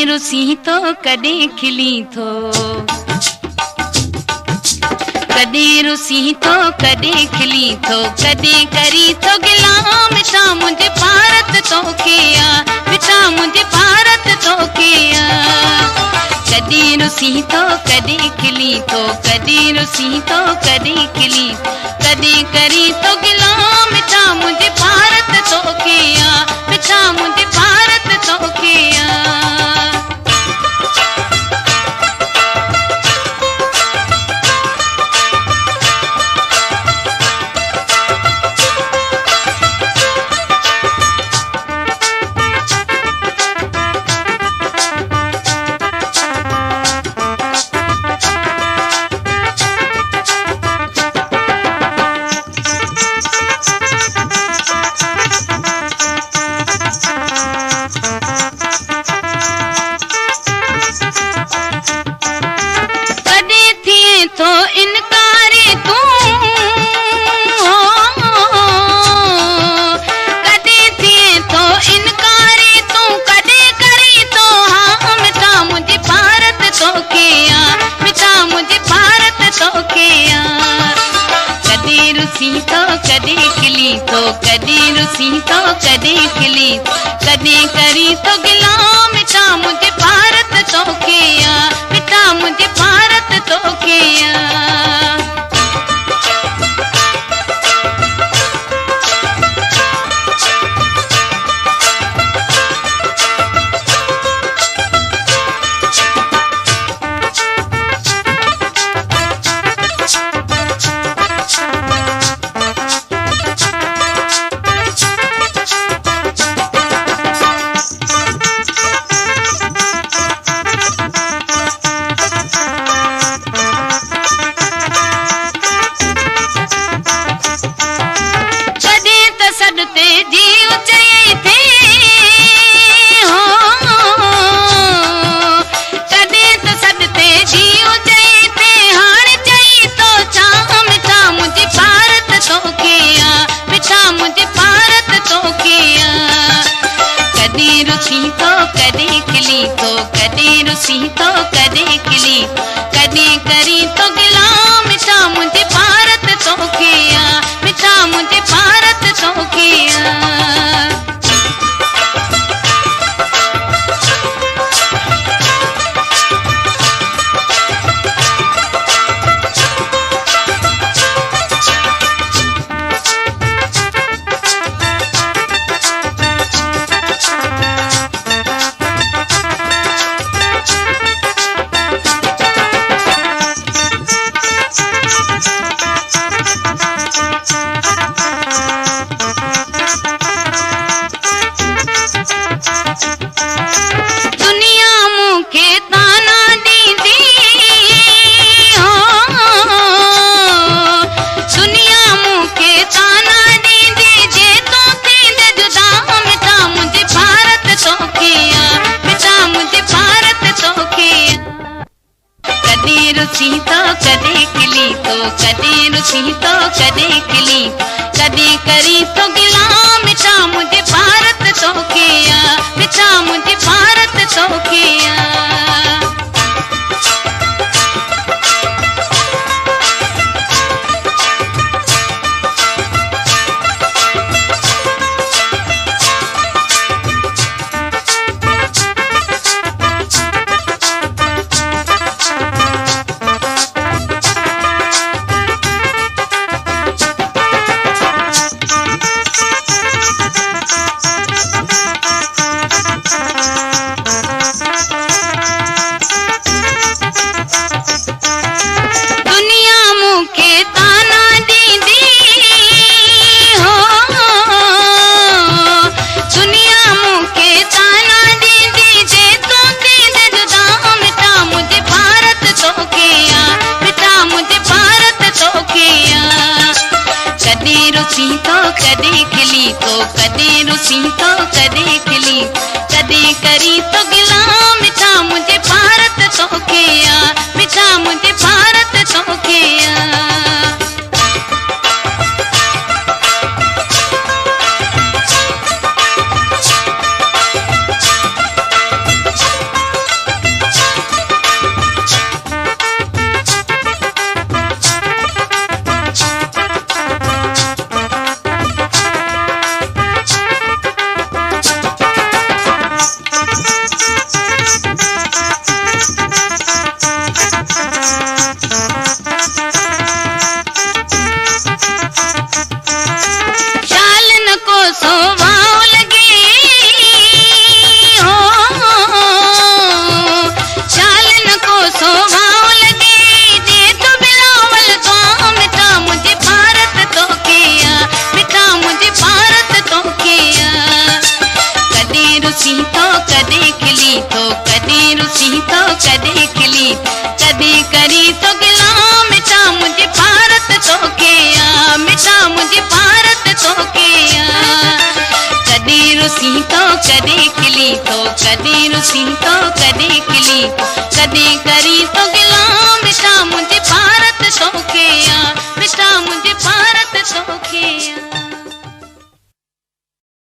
रुसी तो कॾहिं खिली थो, कॾहिं रुसी तो कॾहिं खिली थो, कॾहिं करी थो गिला मिठा मुंहिंजे भारत तोखे आ, मिठा मुंहिंजे भारत तोखे आ। कॾहिं रुसी तो कॾहिं खिली थो, कॾहिं रुसी तो कॾहिं खिली, कॾहिं करी थो गिला मिठा मुंहिंजे भारत तोखे आ, मिठा मुंहिंजे भारत तोखे आ। कॾहिं खिली थो, कॾहिं रुसी तो कॾहिं खिली, कॾहिं करी थो गिला मिठा मुंहिंजे भारत तोखे आ, मिठा मुंहिंजे भारत तोखे आ। रुसी तो कॾहिं खिली, कॾहिं करी थो गिला मिठा मुंहिंजे भारत तोखे आ, मिठा मुंहिंजे भारत तोखे आ। रुसी तो कॾहिं खिली थो, कॾहिं रुसी तो कॾहिं खिली, कॾहिं करी थो गिला मिठा मुंहिंजे भारत तोखे आ, मिठा मुंहिंजे भारत तोखे आ। कॾहिं रुसी थो कॾहिं खिली कॾहिं करी थो गिला मिठा मुंहिंजे भारत तोखे आ मिठा मुंहिंजे भारत तोखे आ कॾहिं रुसी थो कॾहिं खिली थो कॾहिं रुसी थो कॾहिं खिली कॾहिं करी थो गिला मिठा मुंहिंजे